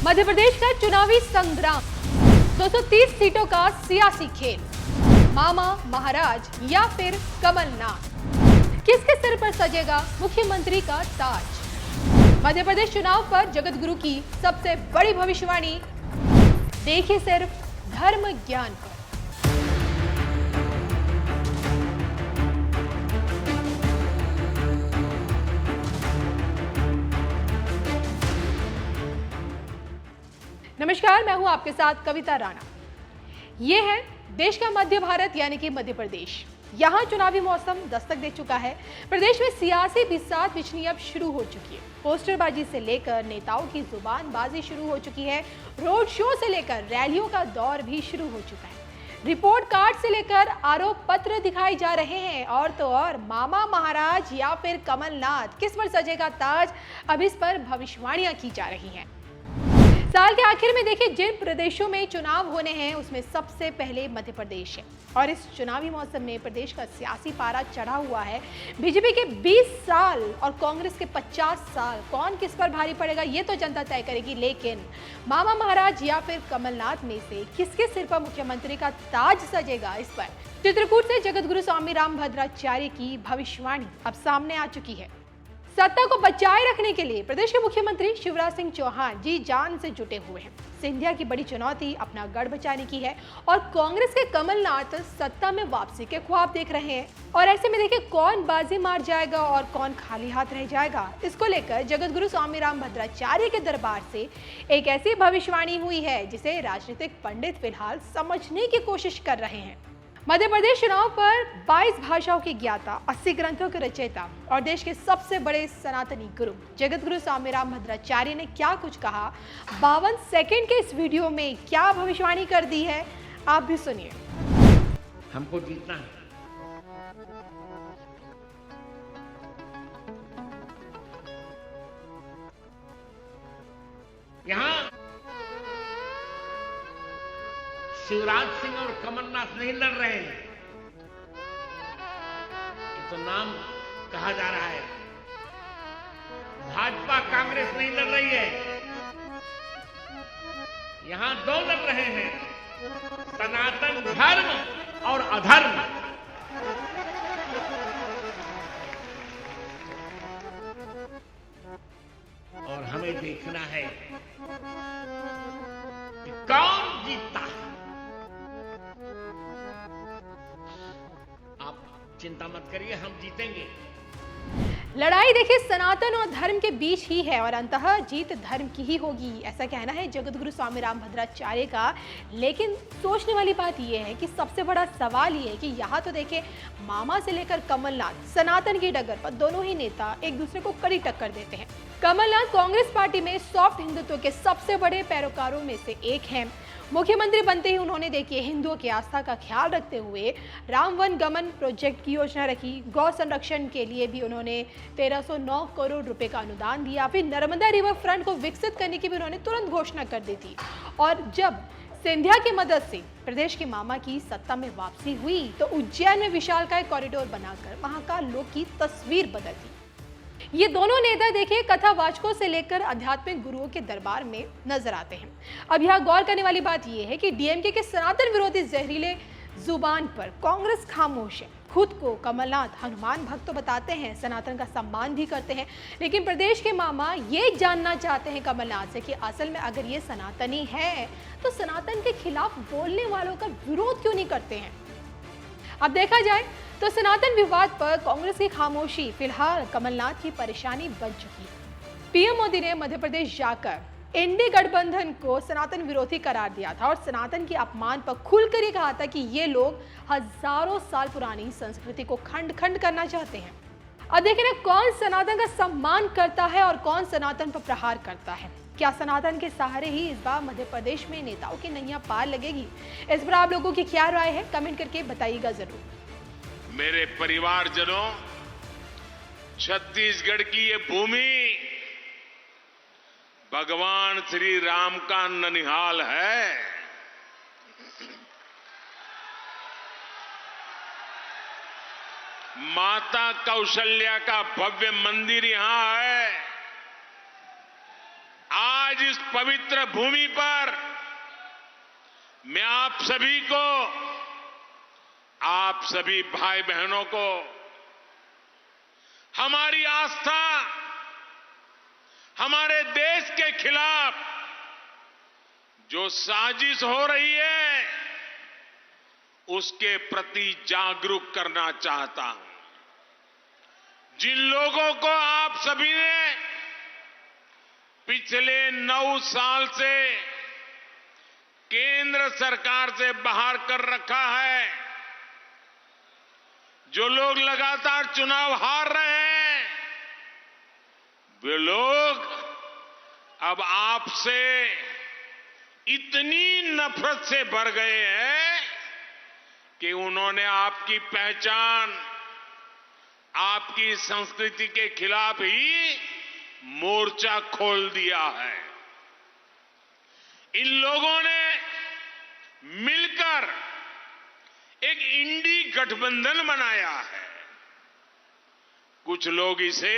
मध्य प्रदेश का चुनावी संग्राम, 230 सीटों का सियासी खेल, मामा महाराज या फिर कमलनाथ, किसके सिर पर सजेगा मुख्यमंत्री का ताज। मध्य प्रदेश चुनाव पर जगत गुरु की सबसे बड़ी भविष्यवाणी, देखिए सिर्फ धर्म ज्ञान पर। नमस्कार, मैं हूं आपके साथ कविता राणा। ये है देश का मध्य भारत यानी कि मध्य प्रदेश। यहाँ चुनावी मौसम दस्तक दे चुका है। प्रदेश में सियासी बिसात बिछनी अब शुरू हो चुकी है। पोस्टरबाजी से लेकर नेताओं की जुबानबाजी शुरू हो चुकी है। रोड शो से लेकर रैलियों का दौर भी शुरू हो चुका है। रिपोर्ट कार्ड से लेकर आरोप पत्र दिखाए जा रहे हैं। और तो और मामा महाराज या फिर कमलनाथ, किस पर सजेगा ताज, अब इस पर भविष्यवाणियां की जा रही हैं। साल के आखिर में देखिए, जिन प्रदेशों में चुनाव होने हैं उसमें सबसे पहले मध्य प्रदेश है। और इस चुनावी मौसम में प्रदेश का सियासी पारा चढ़ा हुआ है। बीजेपी के 20 साल और कांग्रेस के 50 साल, कौन किस पर भारी पड़ेगा ये तो जनता तय करेगी। लेकिन मामा महाराज या फिर कमलनाथ में से किसके सिर पर मुख्यमंत्री का ताज सजेगा, इस पर चित्रकूट से जगत गुरु स्वामी रामभद्राचार्य की भविष्यवाणी अब सामने आ चुकी है। सत्ता को बचाए रखने के लिए प्रदेश के मुख्यमंत्री शिवराज सिंह चौहान जी जान से जुटे हुए हैं। सिंधिया की बड़ी चुनौती अपना गढ़ बचाने की है और कांग्रेस के कमलनाथ सत्ता में वापसी के ख्वाब देख रहे हैं। और ऐसे में देखिए, कौन बाजी मार जाएगा और कौन खाली हाथ रह जाएगा, इसको लेकर जगत गुरु स्वामी रामभद्राचार्य के दरबार से एक ऐसी भविष्यवाणी हुई है जिसे राजनीतिक पंडित फिलहाल समझने की कोशिश कर रहे हैं। मध्य प्रदेश चुनाव पर 22 भाषाओं के ज्ञाता, 80 ग्रंथों के रचयिता और देश के सबसे बड़े सनातनी गुरु जगत गुरु स्वामी रामभद्राचार्य ने क्या कुछ कहा, 52 सेकंड के इस वीडियो में क्या भविष्यवाणी कर दी है, आप भी सुनिए। हमको जीतना है। यहाँ शिवराज सिंह और कमलनाथ नहीं लड़ रहे हैं, ये तो नाम कहा जा रहा है। भाजपा कांग्रेस नहीं लड़ रही है, यहां दो लड़ रहे हैं, सनातन धर्म और अधर्म। और हमें देखना है कि कौन जीतता है। चिंता मत करिए, हम जीतेंगे। लड़ाई देखिए सनातन और धर्म के बीच ही है और अंततः जीत धर्म की ही होगी, ऐसा कहना है जगत गुरु स्वामी रामभद्राचार्य का। लेकिन सोचने वाली बात यह है कि सबसे बड़ा सवाल ये है कि यहाँ तो देखिए, मामा से लेकर कमलनाथ सनातन की डगर पर दोनों ही नेता एक दूसरे को कड़ी टक्कर देते हैं। कमलनाथ कांग्रेस पार्टी में सॉफ्ट हिंदुत्व के सबसे बड़े पैरोकारों में से एक हैं। मुख्यमंत्री बनते ही उन्होंने देखिए हिंदुओं की आस्था का ख्याल रखते हुए राम वन गमन प्रोजेक्ट की योजना रखी। गौ संरक्षण के लिए भी उन्होंने 1309 करोड़ रुपए का अनुदान दिया। फिर नर्मदा रिवर फ्रंट को विकसित करने की भी उन्होंने तुरंत घोषणा कर दी थी। और जब सिंधिया की मदद से प्रदेश के मामा की सत्ता में वापसी हुई तो उज्जैन में विशालकाय कॉरिडोर बनाकर महाकाल लोक की तस्वीर बदल दी। ये दोनों नेता देखिए कथावाचकों से लेकर आध्यात्मिक गुरुओं के दरबार में नजर आते हैं। अब यहाँ गौर करने वाली बात यह है कि डीएमके के सनातन विरोधी जहरीले जुबान पर कांग्रेस खामोश है। खुद को कमलनाथ हनुमान भक्त तो बताते हैं, सनातन का सम्मान भी करते हैं, लेकिन प्रदेश के मामा ये जानना चाहते हैं कमलनाथ से कि असल में अगर ये सनातनी है तो सनातन के खिलाफ बोलने वालों का विरोध क्यों नहीं करते हैं। अब देखा जाए तो सनातन विवाद पर कांग्रेस की खामोशी फिलहाल कमलनाथ की परेशानी बन चुकी है। पीएम मोदी ने मध्य प्रदेश जाकर इंडी गठबंधन को सनातन विरोधी करार दिया था और सनातन के अपमान पर खुलकर ये कहा था कि ये लोग हजारों साल पुरानी संस्कृति को खंड खंड करना चाहते हैं। अब देखिए ना, कौन सनातन का सम्मान करता है और कौन सनातन पर प्रहार करता है। क्या सनातन के सहारे ही इस बार मध्य प्रदेश में नेताओं की नैया पार लगेगी? इस पर आप लोगों की क्या राय है, कमेंट करके बताइएगा जरूर। मेरे परिवारजनों, छत्तीसगढ़ की ये भूमि भगवान श्री राम का ननिहाल है। माता कौशल्या का भव्य मंदिर यहां है। आज आज इस पवित्र भूमि पर मैं आप सभी को, आप सभी भाई बहनों को हमारी आस्था हमारे देश के खिलाफ जो साजिश हो रही है उसके प्रति जागरूक करना चाहता हूं। जिन लोगों को आप सभी ने पिछले 9 साल से केंद्र सरकार से बाहर कर रखा है, जो लोग लगातार चुनाव हार रहे हैं, वे लोग अब आपसे इतनी नफरत से भर गए हैं कि उन्होंने आपकी पहचान, आपकी संस्कृति के खिलाफ ही मोर्चा खोल दिया है। इन लोगों ने मिलकर एक इंडी गठबंधन बनाया है। कुछ लोग इसे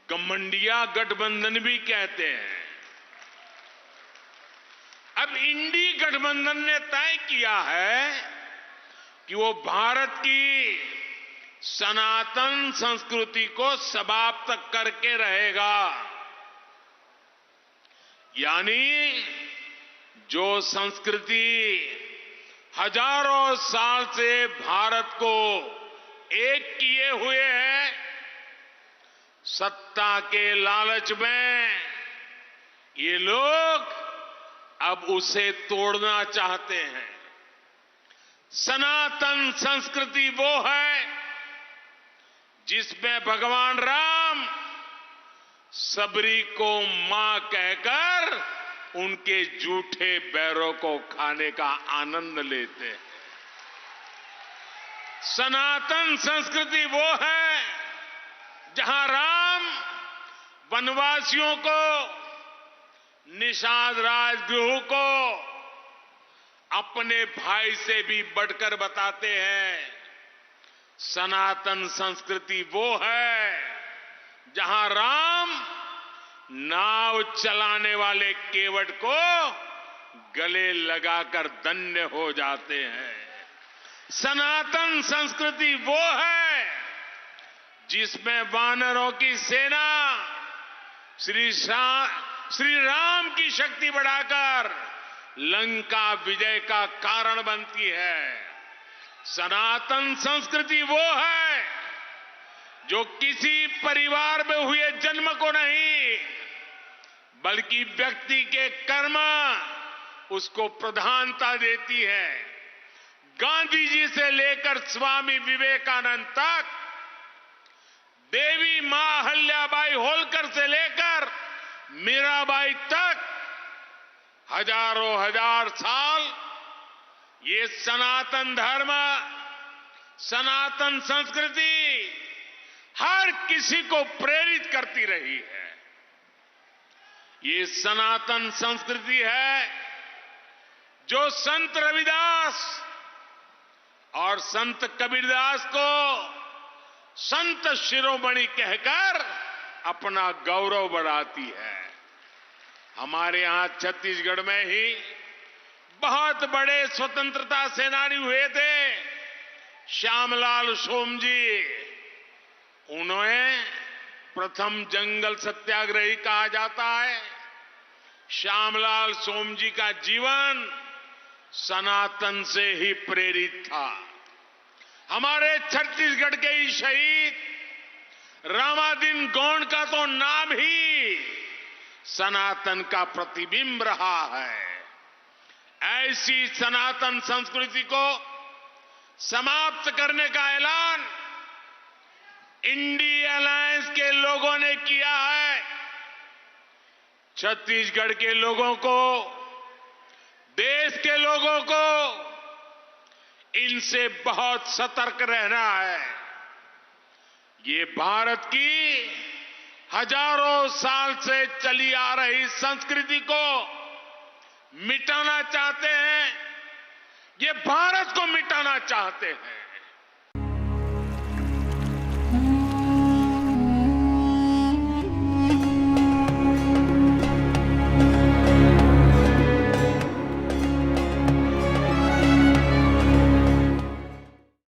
गठबंडिया गठबंधन भी कहते हैं। अब इंडी गठबंधन ने तय किया है कि वो भारत की सनातन संस्कृति को समाप्त करके रहेगा। यानी जो संस्कृति हजारों साल से भारत को एक किए हुए है, सत्ता के लालच में ये लोग अब उसे तोड़ना चाहते हैं। सनातन संस्कृति वो है जिसमें भगवान राम सबरी को मां कहकर उनके झूठे बैरों को खाने का आनंद लेते हैं। सनातन संस्कृति वो है जहां राम वनवासियों को, निषाद राजगृह को अपने भाई से भी बढ़कर बताते हैं। सनातन संस्कृति वो है जहां राम नाव चलाने वाले केवट को गले लगाकर धन्य हो जाते हैं। सनातन संस्कृति वो है जिसमें वानरों की सेना श्री राम की शक्ति बढ़ाकर लंका विजय का कारण बनती है। सनातन संस्कृति वो है जो किसी परिवार में हुए जन्म को नहीं बल्कि व्यक्ति के कर्म उसको प्रधानता देती है। गांधी जी से लेकर स्वामी विवेकानंद तक, देवी मां अहल्याबाई होलकर से लेकर मीराबाई तक हजारों हजार साल ये सनातन धर्म, सनातन संस्कृति हर किसी को प्रेरित करती रही है। ये सनातन संस्कृति है जो संत रविदास और संत कबीरदास को संत शिरोमणि कहकर अपना गौरव बढ़ाती है। हमारे यहां छत्तीसगढ़ में ही बहुत बड़े स्वतंत्रता सेनानी हुए थे, श्यामलाल सोमजी। उन्हें प्रथम जंगल सत्याग्रही कहा जाता है। श्यामलाल सोमजी का जीवन सनातन से ही प्रेरित था। हमारे छत्तीसगढ़ के ही शहीद रामादीन गौंड का तो नाम ही सनातन का प्रतिबिंब रहा है। ऐसी सनातन संस्कृति को समाप्त करने का ऐलान इंडी अलायंस के लोगों ने किया है। छत्तीसगढ़ के लोगों को, देश के लोगों को इनसे बहुत सतर्क रहना है। ये भारत की हजारों साल से चली आ रही संस्कृति को मिटाना चाहते हैं। ये भारत को मिटाना चाहते हैं।